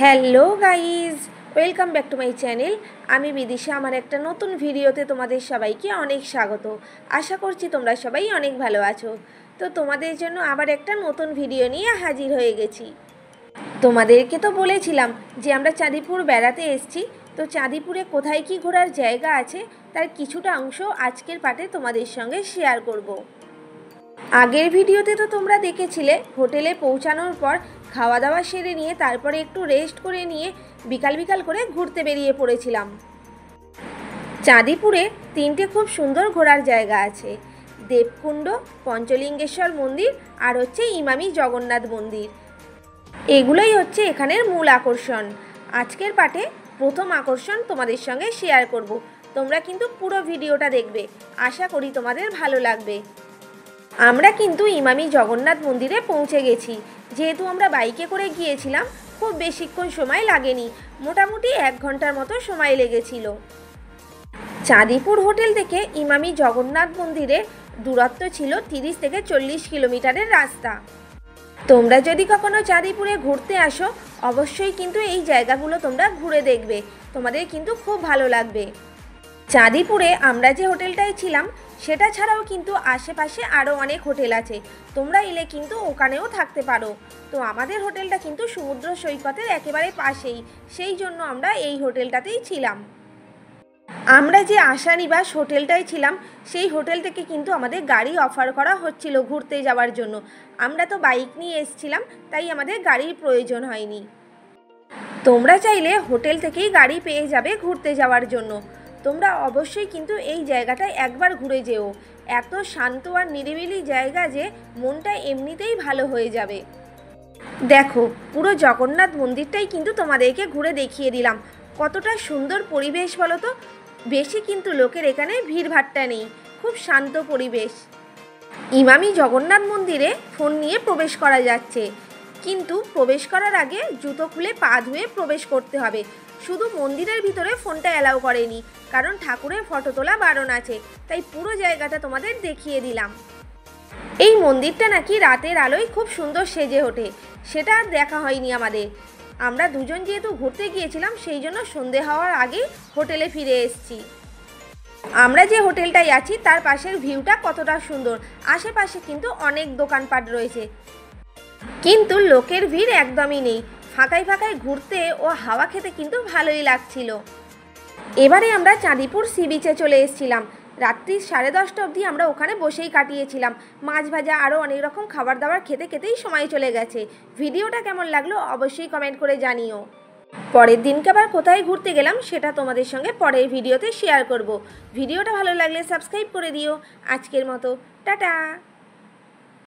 Hello guys, welcome back to my channel. আমি বিদিশা। আমার একটা নতুন ভিডিওতে তোমাদের সবাইকে অনেক স্বাগত। আশা করছি তোমরা সবাই অনেক ভালো আছো। তো তোমাদের জন্য আবার একটা নতুন ভিডিও নিয়ে হাজির হয়ে গেছি। তোমাদেরকে তো বলেছিলাম যে আমরা চাঁদিপুর বেড়াতে এসেছি। তো চাঁদিপুরে কোথায় কি ঘোরার জায়গা আছে তার কিছুটা অংশ আজকের পার্টে তোমাদের সঙ্গে শেয়ার করব। আগের ভিডিওতে তো তোমরা দেখেছিলে হোটেলে পৌঁছানোর পর খাওয়া দাওয়া সেরে নিয়ে তারপরে একটু রেস্ট করে নিয়ে বিকাল বিকাল করে ঘুরতে বেরিয়ে পড়েছিলাম। চাঁদিপুরে তিনটে খুব সুন্দর ঘোরার জায়গা আছে: দেবকুণ্ড, পঞ্চলিঙ্গেশ্বর মন্দির আর হচ্ছে ইমামি জগন্নাথ মন্দির। এগুলোই হচ্ছে এখানের মূল আকর্ষণ। আজকের পার্টে প্রথম আকর্ষণ তোমাদের সঙ্গে শেয়ার করব। তোমরা কিন্তু পুরো ভিডিওটা দেখবে, আশা করি তোমাদের ভালো লাগবে। আমরা কিন্তু ইমামি জগন্নাথ মন্দিরে পৌঁছে গেছি। যেহেতু আমরা বাইকে করে গিয়েছিলাম, খুব বেশিক্ষণ সময় লাগেনি, মোটামুটি 1 ঘন্টার মতো সময় লেগেছিল। চাঁদিপুর হোটেল থেকে ইমামি জগন্নাথ মন্দিরে দূরত্ব ছিল 30 থেকে 40 কিলোমিটারের রাস্তা। তোমরা যদি কখনো চাঁদিপুরে ঘুরতে আসো, অবশ্যই কিন্তু এই জায়গাগুলো তোমরা ঘুরে দেখবে, তোমাদের কিন্তু খুব ভালো লাগবে। চাঁদিপুরে আমরা যে হোটেলটায় ছিলাম সেটা ছাড়াও কিন্তু আশেপাশে আরও অনেক হোটেল আছে, তোমরা এলে কিন্তু ওখানেও থাকতে পারো। তো আমাদের হোটেলটা কিন্তু সমুদ্র সৈকতের একেবারে পাশেই, সেই জন্য আমরা এই হোটেলটাতেই ছিলাম। আমরা যে আশানিবাস হোটেলটায় ছিলাম সেই হোটেল থেকে কিন্তু আমাদের গাড়ি অফার করা হচ্ছিল ঘুরতে যাওয়ার জন্য। আমরা তো বাইক নিয়ে এসেছিলাম, তাই আমাদের গাড়ির প্রয়োজন হয়নি। তোমরা চাইলে হোটেল থেকেই গাড়ি পেয়ে যাবে ঘুরতে যাওয়ার জন্য। তোমরা অবশ্যই কিন্তু এই জায়গাটায় একবার ঘুরে যেও। এত শান্ত আর নিরিবিলি জায়গা যে মনটা এমনিতেই ভালো হয়ে যাবে। দেখো, পুরো জগন্নাথ মন্দিরটাই কিন্তু তোমাদেরকে ঘুরে দেখিয়ে দিলাম। কতটা সুন্দর পরিবেশ বলো তো। বেশি কিন্তু লোকের এখানে ভিড়ভাট্টা নেই, খুব শান্ত পরিবেশ। ইমামি জগন্নাথ মন্দিরে ফোন নিয়ে প্রবেশ করা যাচ্ছে, কিন্তু প্রবেশ করার আগে জুতো খুলে পা ধুয়ে প্রবেশ করতে হবে। শুধু মন্দিরের ভিতরে ফোনটা অ্যালাউ করেনি, কারণ ঠাকুরের ফটো তোলা বারণ আছে, তাই পুরো জায়গাটা তোমাদের দেখিয়ে দিলাম। এই মন্দিরটা নাকি রাতের আলোয় খুব সুন্দর সেজে ওঠে, সেটা আর দেখা হয়নি আমাদের। আমরা দুজন যেহেতু ঘুরতে গিয়েছিলাম, সেই জন্য সন্ধে হওয়ার আগেই হোটেলে ফিরে এসেছি। আমরা যে হোটেলটায় আছি তার পাশের ভিউটা কতটা সুন্দর। আশেপাশে কিন্তু অনেক দোকানপাট রয়েছে, কিন্তু লোকের ভিড় একদমই নেই। ফাঁকায় ফাঁকায় ঘুরতে ও হাওয়া খেতে কিন্তু ভালোই লাগছিল। এবারে আমরা চাঁদিপুর সি বিচে চলে এসেছিলাম। রাত্রি 10:30 অবধি আমরা ওখানে বসেই কাটিয়েছিলাম। মাছ ভাজা আরও অনেক রকম খাবার দাবার খেতে খেতেই সময় চলে গেছে। ভিডিওটা কেমন লাগলো অবশ্যই কমেন্ট করে জানিও। পরের দিনকে আবার কোথায় ঘুরতে গেলাম সেটা তোমাদের সঙ্গে পরের ভিডিওতে শেয়ার করব। ভিডিওটা ভালো লাগলে সাবস্ক্রাইব করে দিও। আজকের মতো টাটা।